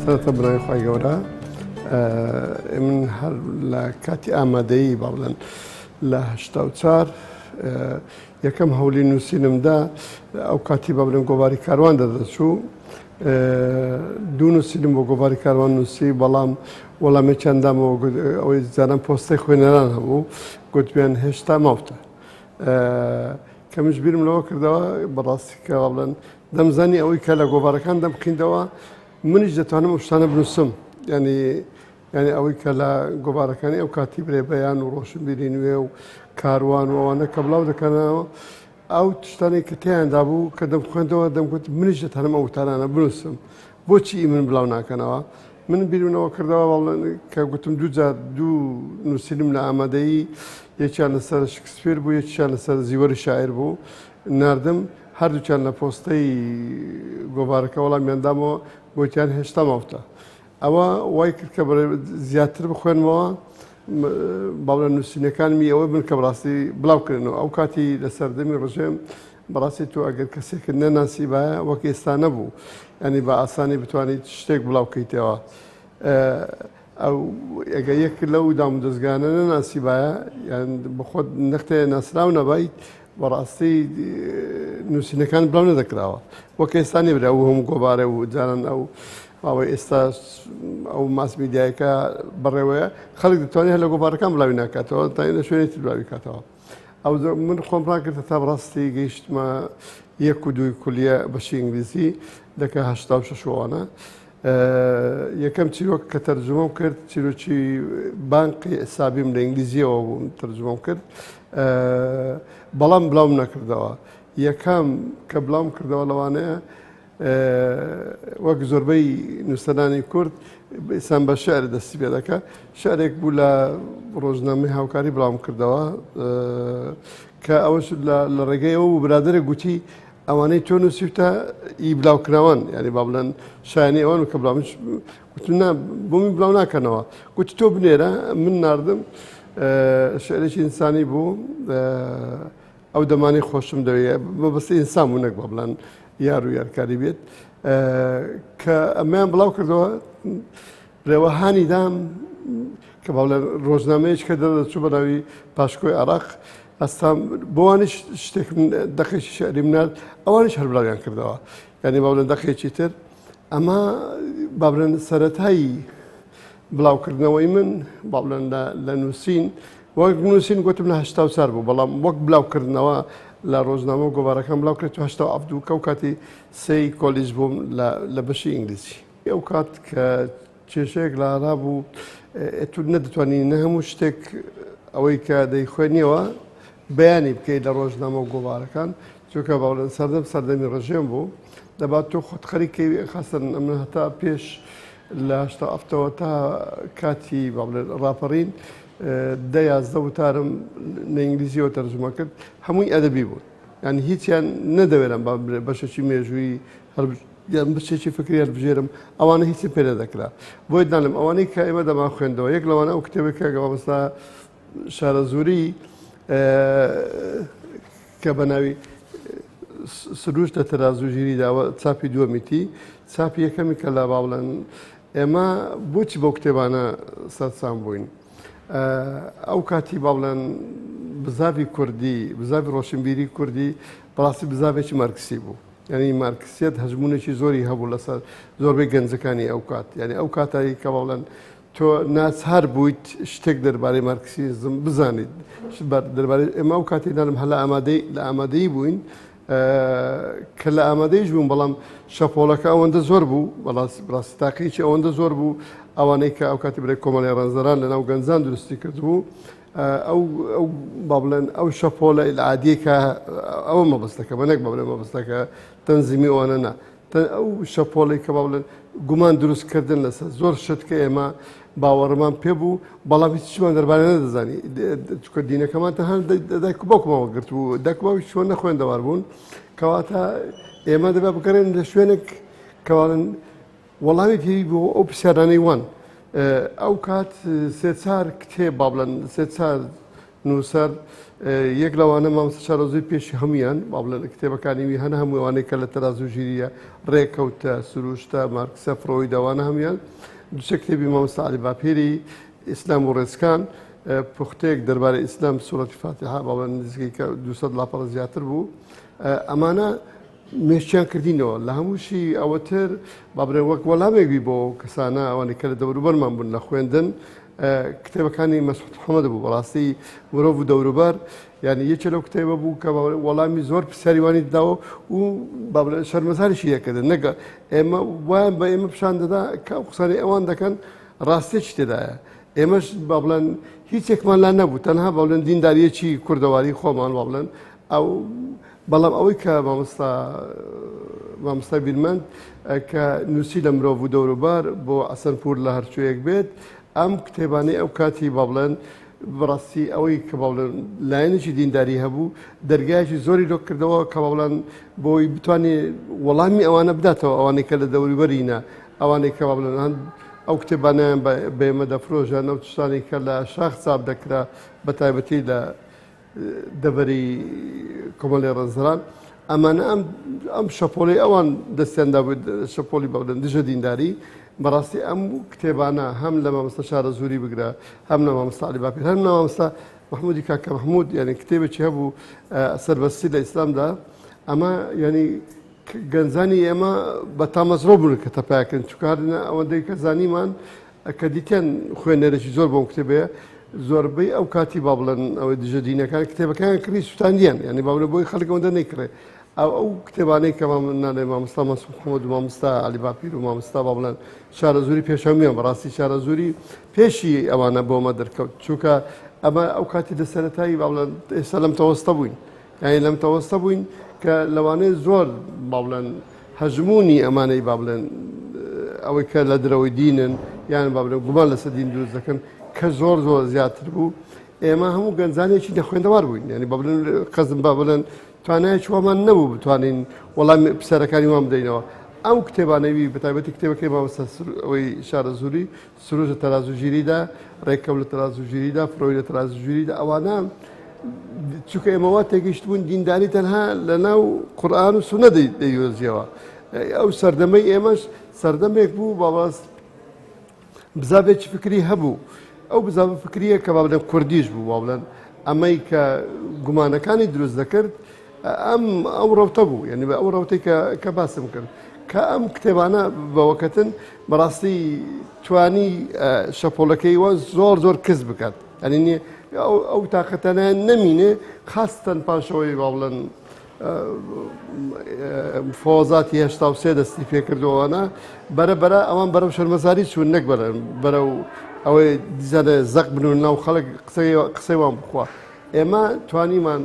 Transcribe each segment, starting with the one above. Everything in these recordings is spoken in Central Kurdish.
سەرەتا بنای خی گەورە من هەر لە کاتی ئامادەیی با بڵێن لە 84 یەکەم هەولی نووسینمدا ئەو کاتی با بڵێن گۆڤاری کاروان دەدەچوو دوو نووسینم بۆ گۆڤاری کاروان نووسی بەڵام وەڵامی چەندامەوە ئەوەی زانم پۆستەی خوێنەران هەبوو گوتیان هێشتا ماوتە کە مش بیرم لەوە کردەوە بەڕاستی کە با بڵێن دەمزانی ئەوەی کە لە گۆڤارەکان دەمبخیندەوە منیش دەتوانم ئەو شتانە بنووسم ینی ئەوەی کە لە گۆڤارەکانی ئەو کاتی برێبەیان و ڕۆشنبیری نوێ و کاروان و ئەوانە کە بڵاو دەکەنەوە ئەو تشتانی کە تیاندا بوو کە دەمخوێندەوە دەمگوت منیش دەتوانم ئەو وتارانە بنووسم بۆچی من بڵاو ناکەنەوە من بیرونەوە کردەوە کە گوتم دوو نووسینم لە ئامادەیی یەکیان لەسەر شکسپیر بوو یەکیان لەسەر زیوەری شاعیر بوو ناردم هەردووچیان لە پۆستەی گۆڤارەکە وەڵامیاندامەوە گوتیان هێشتا ماوتە ئەوە وای کرد کە زیاتر بخوێنمەوە باڵە نووسینەکانمی ئەوە من کە بڕاستی بڵاوکردنەوە ئەو کاتی لە سەردەمی ڕژێم بەڕاستی تۆ ئەگەر کەسێکت نەناسی باە وەک ئێستا نەبوو ینی بە ئاسانی بتوانیت شتێک بڵاوکەیتەوە ئەو ئەگە یەک لەو دام دەستگانە نەناسی باە یان بەخۆت نەختێ ناسرااو نەبیت بەڕاستی نووسینەکان بڵاو نەدەکراوە وەک ئێستانی برا و هەموو گۆڤارە و جاران ئەو ئەوەی ئێستا ئەو ماس میدیایەکە بەڕێوەیە خەڵک دەتوانێت هە لە گۆڤارەکان بڵاوی ناکاتەوە تا لە شوێنێتی بڵاوی کاتەوە ئەو من خۆمڕان کردە تا بڕاستی گەیشتمە یەک و دووی کولیە بەشی ئینگلیزی دەکە 86وانە یەکەم چیرۆک کە تەرجمەم کرد چیرۆکی بانقی حسابیم لە ئینگلیزیەوە بووم تەرجمەم کرد بەڵام بڵاوم نەکردەوە یەکەم کە بڵاوم کردەوە لەوانەیە وەک زۆربەی نووسەرانی کورد ئێسان بە شعر دەستی پێ دەکە شعرێک بوو لە ڕۆژنامەی هاوکاری بڵاوم کردەوە کە ئەوەش لە ڕێگەی ئەو برادرە گوتی ئەوانەی تۆ نووسیتە ئی بڵاوکراوان ینی با بڵێن شایانی ئەوان کە بڵاوش گوتم بۆمی بڵاو ناکەنەوە گوتی تۆ بنێرە من ناردم شعرێکی ئینسانی بوو ئەو دەمانی خۆشم دەوێت مەبەستی ئینسان بوو نەک با بڵێن یار و یارکاری بێت کە ئەمەیان بڵاو کردەوە ڕێوەهانی دام کە باڵێن ڕۆژنامەیەش کە دەچوو بەراوی پاشکۆی عێراق ئەستا بۆوانش شتێک دەقێکی شعری منات ئەوانش هەر بڵاویان کردەوە یعنی باڵێن دەقێکی تر ئەمە با بڵێن سەرەتایی بڵاوکردنەوەی من با بڵێن لە نووسین وەک نووسین گوتم لە 84 بوو بەڵام وەک بڵاوکردنەوە لە ڕۆژنامە گۆڤارەکەم بڵاو کرێت 1970 کە و کاتی سێی کۆلیژ بووم لە بەشی ئینگلیزی ئەو کات کە کێشەیەک لە ئارا بوو تو نەدەتوانین نە هەموو شتێک ئەوەی کە دەیخوێنیەوە بەیانی بکەیت لە ڕۆژنامە و گۆڤارەکان چونکە باڵێن سەردەمی ڕژێم بوو دەبات تۆ خۆت خەریکەی خاستن ئەمە هەتا پێش لە 1970ەوە تا کاتی با بڵێن ڕاپەڕین 10-11 وتارم لە ئینگلیزیەوە تەرجمە کرد هەمووی ئەدەبی بوون ینی هیچیان نەدەوێرم بەشێکی مێژووی یان بچێکی فکری هەڵبژێرم ئەوانە هیچی پێ نەدەکرا بۆی دانم ئەوانەی کە ئێمە دەما خوێندەوە یەک لەوانە ئەو کتێبێکە مامۆستا شارەزووری کە بە ناوی سروش لە تەرازوو داوە چاپی دووەمیتی چاپی یەکەمی کە لە باوڵەن ئێمە بۆچی بۆ کتێبانە سەرسام بووین ئەو کاتی با بڵێن بزاوی کوردی بزاوی ڕۆشنبیری کوردی بەڕاستی بزاوێکی مارکسی بوو ینی مارکسیەت هەژمونێکی زۆری هەبوو لەسەر زۆربەی گەنجەکانی ئەو کات یعنی ئەو کاتایی کە بڵێن تۆ ناچار بوویت شتێک دەربارەی مارکسیزم بزانیت دەربارەی ئێمە ئەو کاتی دانم هەلا لە ئامادەیی بووین کە لە ئامادەیش بووم بەڵام شەپۆڵەکە ئەوەندە زۆر بوو بەڕاستی تاقیی ئەوەندە زۆر بوو ئەوانەی کە ئەو کاتی برای کۆمەڵی ڕەنزەران لەناو گەنجان دروستی کردبوو ئەو با بڵێن ئەو شەپۆلە عادیەکە ئەوە مەبەستەکە بەنێک با بڵێن مەبەستەکە تەنزیمی ئەوانە نا ئەو شەپۆڵی کە با بڵێن گومان دروستکردن لەسەر زۆر شت کە ئێمە باوەڕمان پێبوو بەڵام هیچمان دەربارە نەدەزانی چکە دینەکەمان تەنها دایک و باوکمەوە گرتبوو دایک و باوکی چۆن نەخوێندەوار بوون کەواتە ئێمە دەبێت بگەڕێن لە شوێنێک کەواڵن وەڵامی پێوی بۆ ئەو پرسیارانەی وان ئەو کات سێ چار کتێب با بڵێن سێ چار نووسەر یەک لەوانە مامۆستا شارۆزووی پێشی هەمویان با بڵێن کتێبەکانی وی هەنا هەموو ئەوانەی کە لە تەراز و ژیریە ڕێکەوتە سروشتە مارکسە فڕۆی داوانە هەمویان دووسە کتێبی مامۆستا عەلی باپیری ئیسلام و ڕێزکان پوختەیەک دەربارەی ئیسلام سوورەتی فاتحە با بڵێن نزیکەی 200 لاپەڕ زیاتر بوو ئەمانە مێشتیان کردینەوە لە هەمووشی ئەوەتر با بڵێن وەک وەڵامێکی بۆ کەسانە ئەوانەی کە لە دەوروبەرمان بوون لە خوێندن کتێبەکانی مەسعود حەمەد بوو بەڕاستی مرۆڤ و دەوروبەر یعنی یەکێ لەو کتێبە بوو کە وەڵامی زۆر پرسیاریوانی داوە و شەرمەزاریشی یەکردن نەگە ئێمە وایان بە ئێمە پیشان دەدا کە ئەو قسانەی ئەوان دەکەن ڕاستێکی تێدایە ئێمەش با بڵێن هیچێکمان لا نەبوو تەنها با بڵێن دینداریەکی کوردەواری خۆمان با بڵێن ئەو بەڵام ئەوەی کە مامۆستا بیرمەند کە نووسی لە مرۆڤ و دەوروبەر بۆ ئەسەنپور لە هەرچوویەک بێت ئەم کتێبانەی ئەو کاتی با بڵێن بەڕاستی ئەوەی کە با بڵێن لایەنێکی دینداری هەبوو دەرگایکی زۆری لۆ کردەوە کە با بڵێن بۆی بتوانێت وەڵامی ئەوانە بداتەوە ئەوانەی کە لە دەوروبەرینە ئەوانەی کە با بڵێن هەند ئەو کتێبانیان بە ئێمە دەفرۆژە ئەو تشتانی کە لە شاخ چاپ دەکرا بە تایبەتی لە دەبەری کۆمەڵی ڕێزەران ئەمانە ئەم شەپۆڵی ئەوان دەستیاندا شەپۆلی بە بڵێن دژە دینداری بەڕاستی ئەم کتێبانە هەم لە مامۆستا شارەزووری بگرە هەم لە مامۆستا عەلی باپیر هەم لە مامۆستا محمودی کاکە محمود یعنی کتێبێکی هەبوو سەربەستی لە ئیسلامدا ئەمە ینی گەنجانی ئێمە بە تامەزڕۆ بوون کە تەپایەکەن چکارە ئەوەندەی کە زانیمان کە دیتیان خوێنەرێکی زۆر بۆم کتێبەیە زۆربەی ئەو کاتی با بڵێن ئەوەی دژە دینەکان کتێبەکان کردی سووتاندیان ینی با بڵێن بۆی خەڵک ئەوەندە نەیکڕێ ئەو کتێبانەی کە ناڵێ مامۆستا مەسعود حەمەد و مامۆستا عەلی باپیر و مامۆستا با بڵێن شارەزووری پێشەمیان بەڕاستی شارەزووری پێشی ئەوانە بۆمە دەرکەوت چونکە ئەمە ئەو کاتی لە سەرەتایی با بڵێن ئێستا لەم تەوەستە بووین یعنی لەم تەوەستە بووین کە لەوانەیە زۆر با بڵێن هەژمونی ئەمانەی با بڵێن ئەوەی کە لە درەوەی دینن یان با بڵێن گومان لەسەر دین دروست دەکەن کە زۆر زیاتر بوو ئێمە هەموو گەنجانێکی دەخوێندەوار بووین ینی با بڵێن قەزم با بڵێن توانایەکی وەمان نەبوو بتوانین وەڵامی پرسیارەکانی وام بدەینەوە ئەو کتێبانەوی بەتایبەتی کتێبەکەی مامۆستا ئەوەی شارەزووری سروش لە تەراز و ژیریدا ڕێکەوت لە تەراز و ژیریدا فڕۆی لە تەراز و ژیریدا ئەوانە چونکە ئێمەوە تێگەیشت بوون دینداری تەنها لە ناو قورئان و سونە دەیوێژیەوە ئەو سەردەمەی ئێمەش سەردەمێک بوو بەڕاست بزابێکی فکری هەبوو ئەو بزابە فکریە کە با بڵێن کوردیش بوو با بڵێن ئەمەی کە گومانەکانی دروست دەکرد ئەو ڕەوتە بوو یعنی بە ئەو ڕەوتەی کە باسم کرد کە ئەم کتێبانە بەوەکەتن بەڕاستی توانی شەپۆڵەکەی وە زۆر کەس بکات ئەنی ئەو تااقەتەنە نەمینێ خاستن پاشەوەی با بڵێن فۆزاتی هێشتا و سێ دەستی پێکردەوەوانە بەرە ئەوان بەرەو شەرمەزاری چوون نەک بەرەو ئەوەی دیزانە زەق بنون ناو خەڵک قسەی وان بخوا ئێمە توانیمان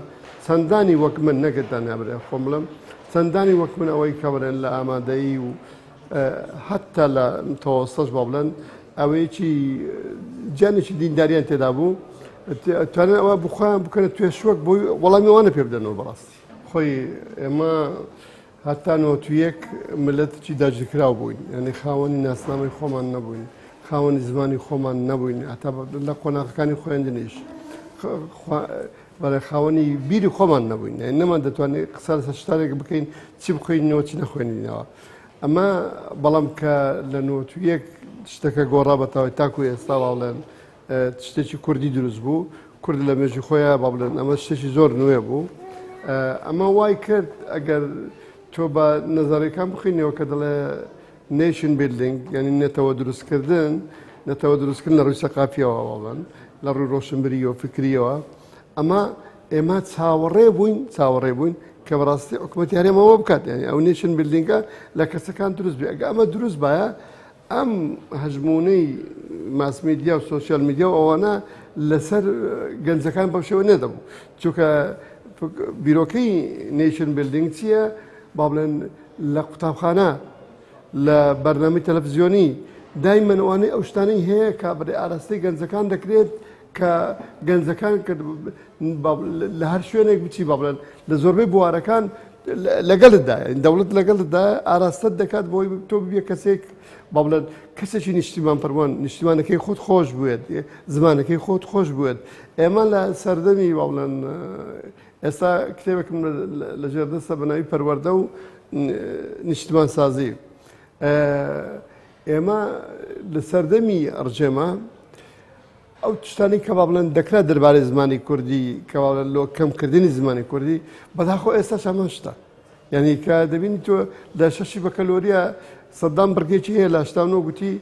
چەندانی وەک من نەگەدانیا برێ خۆم بڵم چەندانی وەک من ئەوەی کەبرێن لە ئامادەیی و حتا لە تەوەستەش با بڵێن ئەوەیەکی جیانێکی دینداریان تێدا بوو توانێت ئەوە بخۆیان بکەنە توێشوەک بۆی وەڵامی وانە پێ بدەنەوە بەڕاستی خۆی ئێمە هەتا نۆتویەک ملەتێکی داگیرکراو بووین یعنی خاوەنی ناسنامەی خۆمان نەبووین خاوەنی زمانی خۆمان نەبووین هەتا لە قۆناغەکانی خوێندنیش بەڵێ خاوەنی بیری خۆمان نەبووین نەمان دەتوانێت قسە لەسەر شتانێک بکەین چی بخۆینەوە چی نەخوێنینەوە ئەمە بەڵام کە لە نۆتویەک شتەکە گۆڕا بەتەوەی تاکو ئێستا باڵێن شتێکی کوردی دروست بوو کورد لە مێژی خۆیان با بڵێن ئەمە شتێکی زۆر نوێ بوو ئەمە وای کرد ئەگەر تۆ بە نەزارەکان بخینەوە کە دەڵێ نیشن بیلدینگ یعنی نێتەوە دروستکردن نێتەوە دروستکردن لە ڕووی سەقافیەوە بڵێن لە ڕووی ڕۆشنبیریەوە فکریەوە ئەمە ئێمە چاوەڕێ بووین کە بەڕاستی حکومەتیارێمەوە بکات یعنی ئەو نیشن بیلدینگە لە کەسەکان دروست بێ ئەگە ئەمە دروست بایە ئەم هەژمونەی ماسمیدیا و سۆسیال میدیا و ئەوانە لەسەر گەنجەکان بەو شێوە نەدەبوو چونکە بیرۆکەی نیشن بیلدینگ چییە با بڵێن لە قوتابخانە لە بەرنامەی تەلەڤیزیۆنی دایمەن ئەوانەی ئەو شتانەی هەیە کە بەڕێ ئاراستەی گەنجەکان دەکرێت کە گەنجەکان لە هەر شوێنێک بچی با بڵێن لە زۆربەی بوارەکان لەگەڵتدا دەوڵەت لەگەڵتدا ئاراستەت دەکات بۆی تۆ ببیە کەسێک با بڵێن کەسێکی نیشتیمان پەروان نیشتیمانەکەی خۆت خۆش بوێت زمانەکەی خۆت خۆش بوێت ئێمە لە سەردەمی با بڵێن ئێستا کتێبێکم لەژێر دەستە بەناوی پەروەردە و نیشتمان سازی ئێمە لە سەردەمی ڕجێمە ئەو تشتانی کە با بڵێن دەکرا دەربارەی زمانی کوردی کە لۆ کەمکردنی زمانی کوردی بەداخۆ ئێستاش ئەمە شتە یعنی کە دەبینی تۆ لە شەشی بە کەلۆریە سەدام بڕگێکی هەیە لە هەشتانۆ گوتی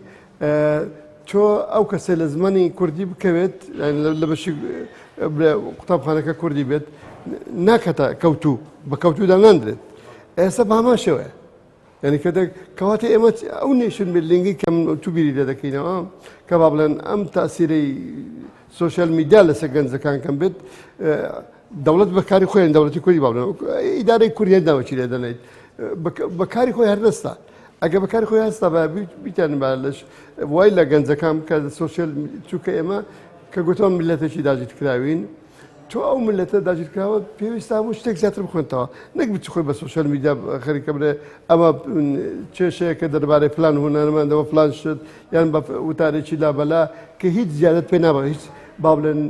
تۆ ئەو کەسێ لە زمانی کوردی بکەوێت لە بەشی قوتابخانەکە کوردی بێت ناکەتە کەوتوو بە کەوتوودا ناندرێت ئێستا باماشەوەە یعنی کە کەواتە ئێمە ئەو نێشن بلینگی کەم تو بیری لێ دەکەینەوە کە با بڵێن ئەم تاسیرەی سوۆسیال میدیا لەسەر گەنجەکان کەم بێت دەوڵەت بەکاری خۆیان دەوڵەتی کوردی با بڵێن ئیدارەی کوردیان داوەچی لێ دەنێت بەکاری خۆی هەردەستا ئەگە بەکاری خۆی هەستا بە بیتیان لەش وای لە گەنجەکان کە سوۆسیال چووکە ئێمە کە گوتەوە میلەتێکی داگیر کراوین تۆ ئەو ملەتە داگیر کراوە پێویستە هەموو شتێک زیاتر بخوێنتەوە نەک بچ خۆی بە سوۆسیال میدیا خەریکە بڵێ ئەمە کێشەیە کە دەربارەی فلان هونەرمەندەوە فلان شت یان بە وتارێکی لابەلا کە هیچ زیادت پێ نابە هیچ با بڵێن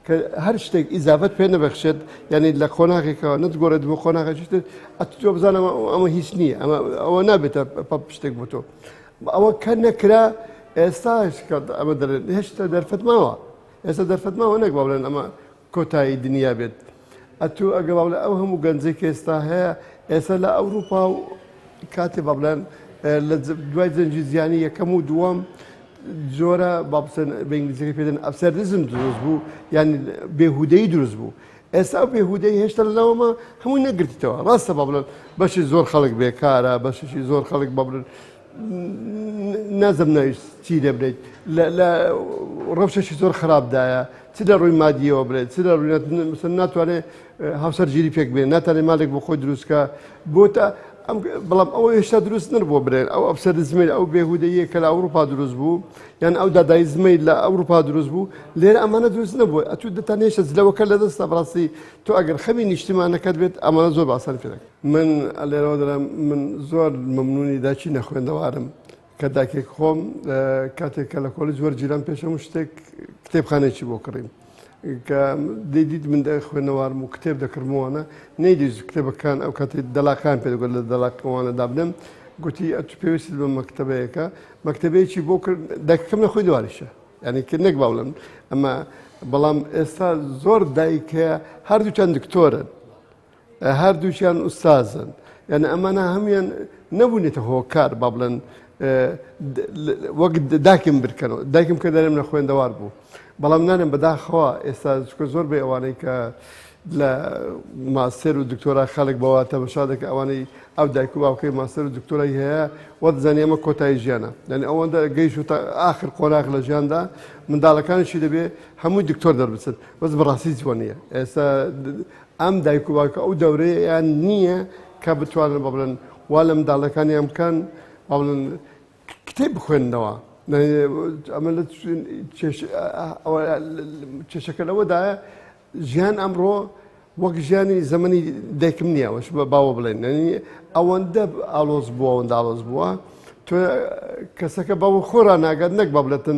کە هەر شتێک ئیزافەت پێ نەبەخشێت یعنی لە خۆناغێکەوە نەتگۆڕێت بۆ خۆناغێکتر ئەتۆ بزانم ئەمە هیچ نییە ئەوە نابێتە شتێک بۆ تۆ ئەوە کە نەکرا ئێستا ئەمە هێشتا دەرفەتماوە ئێستا دەرفەتماوە نەک با بڵێن ئەمە کۆتایی دنیا بێت ئەتو ئەگە با بڵێ ئەو هەموو گەنجێک ئێستا هەیە ئێستا لە ئەوروپا و کاتێ با بڵێن لە دوای زەنجی زیانی یەکەم و دووەم زۆرە با بچن بە ئینگلیزیەکە پێدەن ئەبسەردیزم دروست بوو یعنی بێهودەیی دروست بوو ئێستا ئەو بێهودەی هێشتا لەناوەمە هەمووی نەگرتیتەوە ڕاستە با بڵێن بەشی زۆر خەڵک بێکارە بەشی زۆر خەڵک با بڵێن نازم ناویست چی دەبرێت لە ڕەوشەشی زۆر خراپدایە چ لە ڕووی مادیەوە برێت چ لە ڕووی ناتوانێت هاوسەرگیری پێک بێن ناتوانێت مالێک بۆ خۆی دروستکە بۆتە بەڵام ئەوە هێشتا دروست نەبووە برێن ئەو ئەبسەردیزمەی ئەو بێهودەیە کە لە ئەوروپا دروست بوو یان ئەو دادایزمەی لە ئەوروپا دروست بوو لێرە ئەمانە دروست نەبووە ئەتو دەتانێشە جلەوەکە لە دەستە بڕاستی تۆ ئەگەر خەمی نیشتیمانەکەت بێت ئەمانە زۆر باسان پێ دەکەن من لێرەوە دەڵێم من زۆر مەمنونی داچینە خوێندەوارم کە داکێک خۆم کاتێک کە لە کۆلیج وەرگیران پێشەم شتێک کتێبخانێکی بۆ کڕیم کە دەیدیت من خوێنەوارم و کتێب دەکردمەوەە نەیدیز کتێبەکان ئەو کاتی دەلاکان پێدەگوت لە دەلاکەوانە دابنم گوتی ئەتو پێویست بە مەکتەبەیەەکە مەکتەبەیەکی بۆ کرد دایکەکەم لە خۆی دواریشە یعنی کرد نەک باوڵم ئەمە بەڵام ئێستا زۆر دایکە هەردووچان دکتۆرن هەردووچیان ئوستازن یعنی ئەمانە هەمیان نەبوونێتە هۆکار با بڵێن وەک داکم بکەنەوە دایکم کە دەرێم لە خوێندەوار بوو بەڵام نانم بەداخەوە ئێستا زۆر بێ ئەوانەی کە لە ماستێر و دکتۆرا خەڵک بەوە تەمەشا دەکە ئەوانەی ئەو دایک و باوکەی ماستەر و دکتۆرای هەیە وە دەزانێ ئەمە کۆتایی ژیانە یعنی ئەوەندە گەیشت و تا ئاخر قۆناغ لە ژیاندا منداڵەکانشی دەبێ هەمووی دکتۆر دەربچن بەس بەڕاستی جوان نییە ئێستا ئەم دایک و باوکە ئەو دەورەیەیان نییە کە بتوانن بە بڵێن وا لە منداڵەکانیان بکەن با بڵێن کتێب بخوێننەوە ئەمە لە کێشەکە لەوەدایە ژیان ئەمڕۆ وەک ژیانی زەمەنی دایکم نییە وەش باوە بڵێن ئەوەندە ئالۆز بووە ئەوەندە ئالۆز بووە تۆ کەسەکە باوە خۆرا ناگات نەک با بڵێتن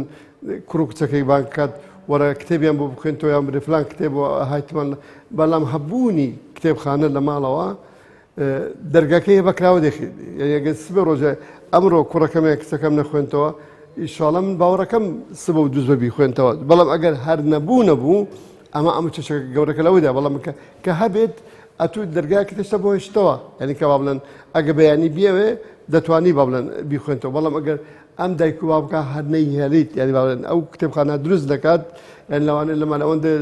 کوڕ و کچەکەی بان کات وەرە کتێبیان بۆ بخوێن تۆ یان برێ فلان کتێب هایتمان بەڵام هەبوونی کتێبخانە لە ماڵەوە دەرگاکەی بەکراوە دەخی ئەگە سبە ڕۆژە ئەمڕۆ کوڕەکەمێک کچەکەم نەخوێنتەوە ئیشاڵە من باوەڕەکەم سبە و دووز بەبی خوێنتەوە بەڵام ئەگەر هەر نەبوو ئەمە چێشەکە گەورەکە لەوەدا بەڵام کە هەبێت ئەتو دەرگایکە تێشتا بۆ هێشتەوە یعنی کە با بڵێن ئەگە بەیانی بیاوێ دەتوانی با بڵێن بیخوێنتەوە بەڵام ئەگەر ئەم دایک و باوکە هەر نەیهێڵیت یعنی با بڵێن ئەو کتێبخانە دروست دەکات یعنی لەوانێت لەمان ئەوەندە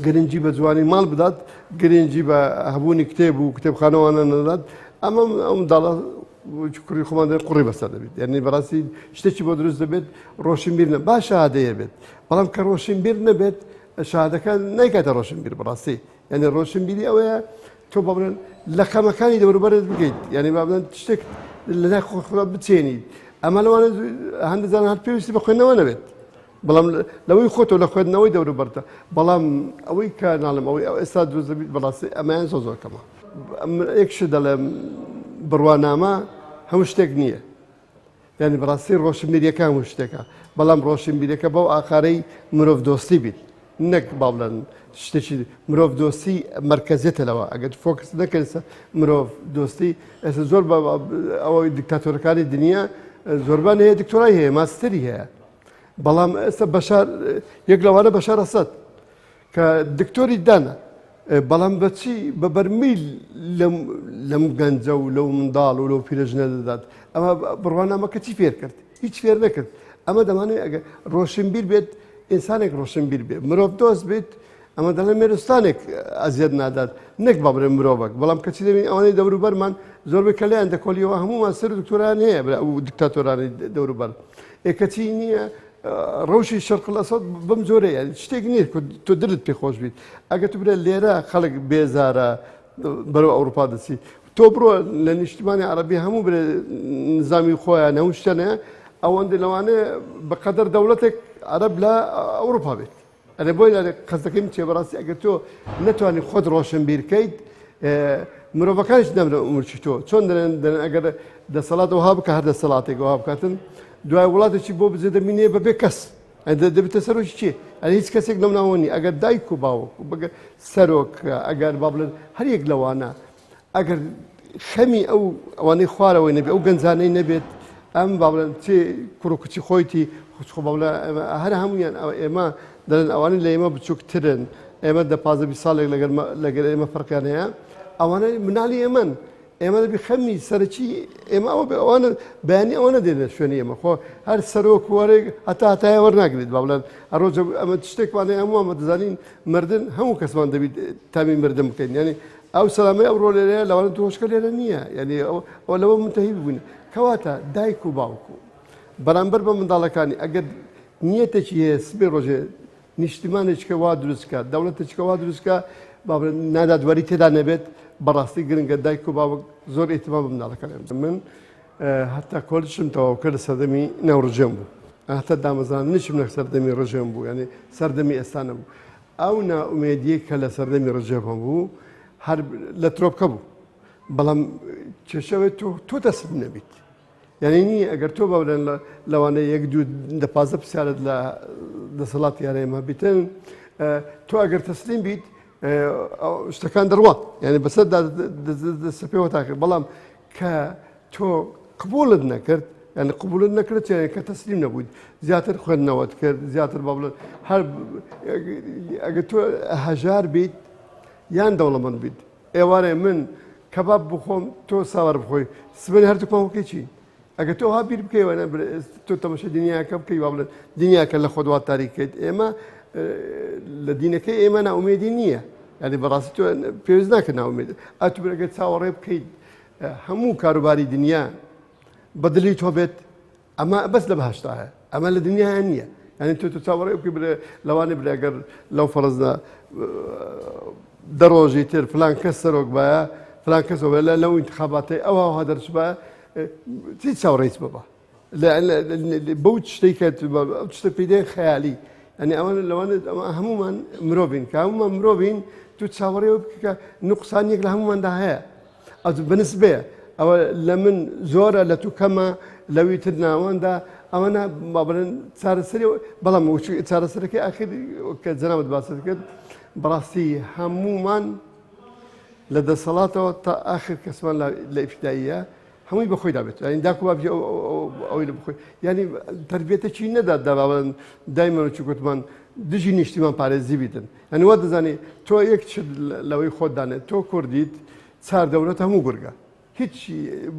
گرنگی بە جوانی ماڵ بدات گرنگی بە هەبوونی کتێب و کتێبخانەوانە نەدات ئەمە ئەو منداڵە کوڕی خۆمان قوڕی بەسەر دەبێت یعنی بەڕاستی شتێکی بۆ دروست دەبێت ڕۆشنبیر باش شادەیە بێت بەڵام کە ڕۆشنبیر نەبێت شادەکە نایکاتە ڕۆشنبیر بەڕاستی یعنی ڕۆشنبیری ئەوەیە تۆ با بڵێن لە خەمەکانی دەوروبەرت بگەیت یعنی با بڵێن شتێک لەلای خۆ بچێنیت ئەمە لەوانە هەندێکجار هەر پێویستی بە خوێندنەوە نەبێت بەڵام لەوەی خۆتۆ لە خوێندنەوەی دەوروبەرتە بەڵام ئەوەی کە ناڵم ئەوەی ئێستا دروست دەبێت بەڕاستی ئەمەیان زۆر کەمە یەکش دەڵێ بڕوانامە هەموو شتێک نییە. یعنی بەڕاستی ڕۆشنبیریەکە هەموو شتێکە، بەڵام ڕۆشنبیریەکە بەو ئاخارەی مرۆڤ دۆستی بیت، نەک با بڵێن شتێکی مرۆڤ دۆستی مەرکەزێتە لەوە. ئەگەر فۆکس نەکەیت مرۆڤ دۆستی، ئێستا زۆر ئەوەی دیکتاتۆرەکانی دنیا زۆربان هەیە، دکتۆرای هەیە، ماستەری هەیە، بەڵام ئێستا بەشار یەک لەوانە بەشار ئەسەد کە دکتۆری دانا، بەڵام بەچی بە بەرمیل لەم گەنجە و لەو منداڵ و لەو پیرەژنە دەدات. ئەمە بڕوانامەکە چی فێر کرد؟ هیچ فێر نەکرد. ئەمە دەمانێت ئەگە ڕۆشنبیر بێت، ئینسانێک ڕۆشنبیر بێت، مرۆڤ دۆست بێت، ئەمە دەڵێن مێرستانێک ئەزیەت نادات، نەک با بڵێن مرۆڤک. بەڵام کەچی دەبین ئەوانەی دەوروبەرمان زۆربەی کە لەیان دەکۆلیەوە هەمومان سەر دکتۆران هەیە و دیکتاتۆرانی دەوروبەر. کەچی نییە ڕەوشی شەرق الئەسەد بەم جۆرەیە، شتێک نییە تۆ دلت پێ خۆش بیت. ئەگەر تو برێت لێرە خەڵک بێزارە بەرەو ئەوروپا دەچی، تۆ بڕۆ لە نیشتیمانی عەرەبی هەموو برێ نظامی خۆیان هەموو شتەنەیە، ئەوەندە لەوانەیە بەقەدەر دەوڵەتێک عەرەب لە ئەوروپا بێت. ئەرێ بۆی قەزەکەیم چێ بەڕاستی ئەگەر تۆ نەتوانانی خۆت ڕۆشنبیرکەیت، مرۆڤەکانیش نەمرە ئومورچی تۆ چۆن دەڵێن ئەگەر دەسەڵات وها بکە هەر دەسەڵاتێک وها بکاتن، دوای وڵاتێکی بۆ بجێ دەبینێ بەبێ کەس دەبێتە سەرۆکی چێ؟ ئەنی هیچ کەسێک لەم ناوەنی. ئەگەر دایک و باوک بگە سەرۆک، ئەگەر با بڵێن هەر یەک لەوانە ئەگەر خەمی ئەوانەی خوارەوەی نەبێت، ئەو گەنجانەی نەبێت، ئەم با بڵێن چێ کوڕ و کچی خۆیتی خۆ با بڵێ هەر هەمویان ئێمە دەڵێن ئەوانەی لە ئێمە بچووکترن، ئێمە 15 ساڵێک لەگەر ئێمە فەرقیان هەیە، ئەوانە مناڵی ئێمەن، ئێمە دەبی خەمی سەرچی ئێمە ئەوانە بەیانی ئەوەنە دێنە شوێنی ئێمە. خۆ هەر سەرۆک وەرێک هەتایە وەرناگریت با بڵێن ئەڕۆژە ئەمە شتێکوانێ هەمووەمە دەزانین مردن هەموو کەسمان دەبیت تامی مردن بکەین. ینی ئەو سەلامەی ئەوڕۆ لێرەیە لەوانە تۆشکە لێرە نییە، ینی ئەو لەوە منتەهی ببووین. کەواتە دایک و باوکو بەرامبەر بە منداڵەکانی ئەگەر نیەتێکی هەیە سبێ ڕۆژێ نیشتیمانێککە وا دروستکە، دەوڵەتێککە وا دروستکە، با نادادوەری تێدا نەبێت، بەڕاستی گرنگە دایک و باوک زۆر ئێتیمام بە منداڵەکانیان. من هەتا کۆلیژم تەواو کرد لە سەردەمی ناوڕژێم بوو، هەتا دامەزاننیشم لە سەردەمی ڕژێم بوو، ینی سەردەمی ئێستانە بوو. ئەو نائومێدیە کە لە سەردەمی ڕژێمە بوو هەر لە ترۆپکە بوو، بەڵام کێشەوەی تۆ دەسم نەبیت. یعنی نییە ئەگەر تۆ باولێن لەوانەیە یەک دوو دەپازە پرسیارت لە دەسەڵاتی یارێمە بیتن، تۆ ئەگەر تەسلیم بیت شتەکان دەڕوا، یعنی بەسەر دەستە پێوە تاکرد. بەڵام کە تۆ قبولت نەکرد، یعنی قبولت نەکرد کە تەسلیم نەبوویت، زیاتر خوێندنەوەت کرد، زیاتر با بڵێن هەر ئەگەر تۆ هەژار بیت یان دەوڵەمەند بیت، ئێوارێ من کەباب بخۆم تۆ ساوار بخۆی، سبەی هەردووکمان وەکەی چی؟ ئەگەر تۆ ها بیر بکەیوە تۆ تەماشای دنیاکە بکەی، با بڵێن دنیاکە لە خۆ دوات تاریکیت. ئێمە لە دینەکەی ئێمە ناومێدی نییە، ینی بەڕاستی تۆ پێویست ناکە ناومێد. ئەتو ئەگەر چاوەڕێ بکەیت هەموو کاروباری دنیا بەدلی تۆ بێت، ئەمە بەس لە بەهەشتایە، ئەمە لە دنیایان نییە. ینی تۆ چاوەڕێ بکەی لەوانێ برێ ئەگەر لەو فەرزە دەڕۆژی تر فلان کەس سەرۆک بایە، فلان کەس لەو انتخاباتی ئەوها دەرچبە چی چاوەڕێیت ببە بەو شتێکت شتە پێدەیە خەیالی. ئەنی ئەوانە لەوانە هەمومان مرۆڤین، کە هەمومان مرۆڤین، تو چاوەڕێەوە بکە نوقسانیەک لە هەموماندا هەیە، ئەو بنسبەیە ئەوە لە من زۆرە لە تو کەمە لەوی تر ناوەندا، ئەوەنە با بڵێن چارەسەری. بەڵام چارەسەرەکەی ئاخر کە جەنابەت باست کرد، بەڕاستی هەمومان لە دەسەڵاتەوە تا ئاخر کەسمان لە ئیبتیداییە هەمووی بەخۆی دابێت، ینی داکو بابجێ ئەوی لە بخۆی، ینی تربیەتێکی نەدات دابڵێن دایمەوەچی گوتمان دژی نیشتیمان پارێزی بیتن. ئەنی وا دەزانی تۆ یەک لەوەی خۆت دانێت، تۆ کوردیت چار دەوڵەت هەموو گورگە، هیچ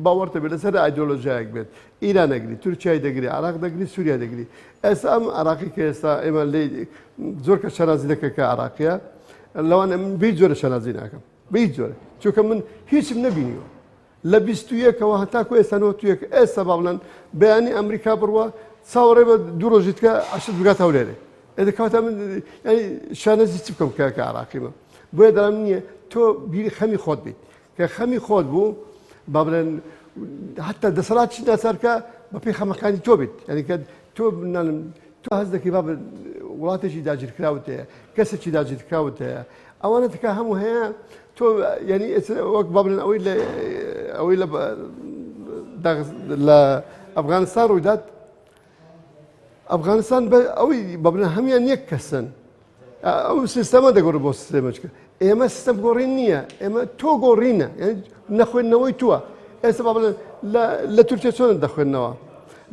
باوەڕتە بێت لەسەر ئایدۆلۆژیایەک بێت، ئیران دەگری، تورکیای دەگری، عێراق دەگری، سووریا دەگری. ئێستا ئەم عێراقی کە ئێستا ئێمە لێ زۆر کە شەنازی دەکە کە عێراقیە، لەوانە من بهیچ جۆرە شەنازی ناکەم، بهیچ جۆرە، چونکە من هیچم نەبینیوە لە 21ەوە هەتاکو ئێستا 91 ئێستا با بڵێن بەیانی ئەمریکا بڕوە چاوەڕێ بە دوو ڕۆژیتکە عەشت بگاتە هەولێرێ. ئێدەکەواتە من ینی شانەزی چی بکەم کە عێراقیمە. بۆیە دەڵام نییە تۆ بیری خەمی خۆت بیت، کە خەمی خۆت بوو با بڵێن حتا دەسەڵاتی ناچارکە بە پێی خەمەکانی تۆ بیت، ینی کە تۆ تۆ هەست دەکەی با وڵاتێکی داگیرکراوت هەیە، کەسێکی داگیرکراوت هەیە، ئەوانە تکا هەموو هەیە تۆ ینی وەک با بڵێن ئەوەی لە ئەفغانستان ڕوویدات ئەفغانستان ئەوەی با بڵێن هەمیان یەک کەسن ئەو سیستەمە دەگۆڕێت بۆ سیستەمەچکە ئێمە سیستەم گۆڕین نییە ئێمە تۆ گۆڕینە نەخوێندنەوەی تووە ئێستا با بڵێن لە تورکیا چۆن دەخوێنەوە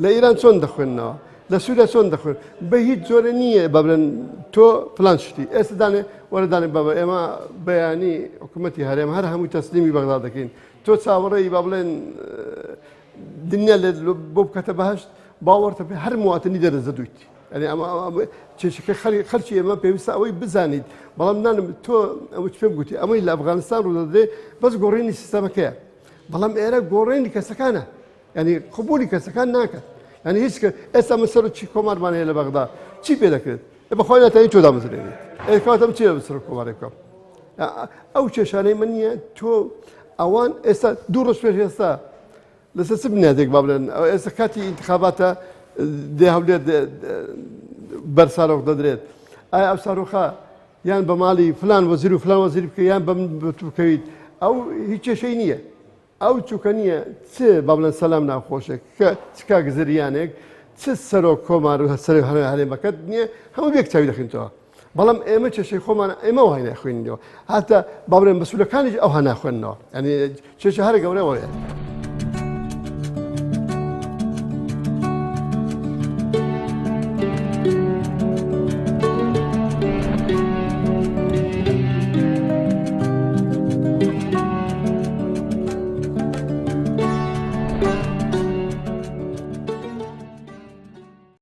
لە ئیران چۆن دەخوێنەوە لە سووریا چۆن دەخوێن بە هیچ جۆرە نییە با بڵێن تۆ فلان شتی ئێستا دانێ وەرەدانێ بابە ئێمە بەیانی حکوومەتی هەرێم هەر هەمووی تەسلیمی بەغدا دەکەین تۆ چاوەڕێی با بڵێن دنیا بۆ بکاتە بەهشت باوەڕتە پێ هەر مواتنی دەرەزەدویت ینی ئەمە چێشەکە خەرچی ئێمە پێویستە ئەوەی بزانیت بەڵام نانم تۆ ئەوە پێم گوتی ئەمەی لە ئەفغانستان ڕوودەدرێ بەس گۆڕینی سیستەمەکەیە بەڵام ئێرە گۆڕینی کەسەکانە ینی قبولی کەسەکان ناکات ینی هیچ ئێستا مەسەر چی کۆمارمانەیە لە بەغدا چی پێ دەکرێت بەخۆی ناتوانین تۆ دامەزرێنیت کاتەم چی لە بەسەر کۆمارێک بکەم ئەو کێشانەی من نییە تۆ ئەوان ئێستا دوو ڕۆژ پێش ئێستا لەسەر چ بنیادێک با بڵێن ئێستا کاتی ئینتخاباتە دێ هەولێر بەرسارۆخ دەدرێت ئایا ئەو ساڕۆخە یان بە ماڵی فلان وەزیر و فلان وەزیری بکە یان بە من بکەویت ئەو هیچ کێشەی نییە ئەو چووکە نییە چ با بڵێن سەلام ناخۆشێک کە چ کاگزریانێک چ سەرۆک کۆمار و سەر هەرێمەکەت نییە هەموو بێک چاوی دەخینەوە بەڵام ئێمە کێشەی خۆمان ئێمە وای ناخوێنینەوە هاتە با بڵێن مەسوولەکانیش ئەوها ناخوێننەوە ینی کێشە هەر گەورەوەیە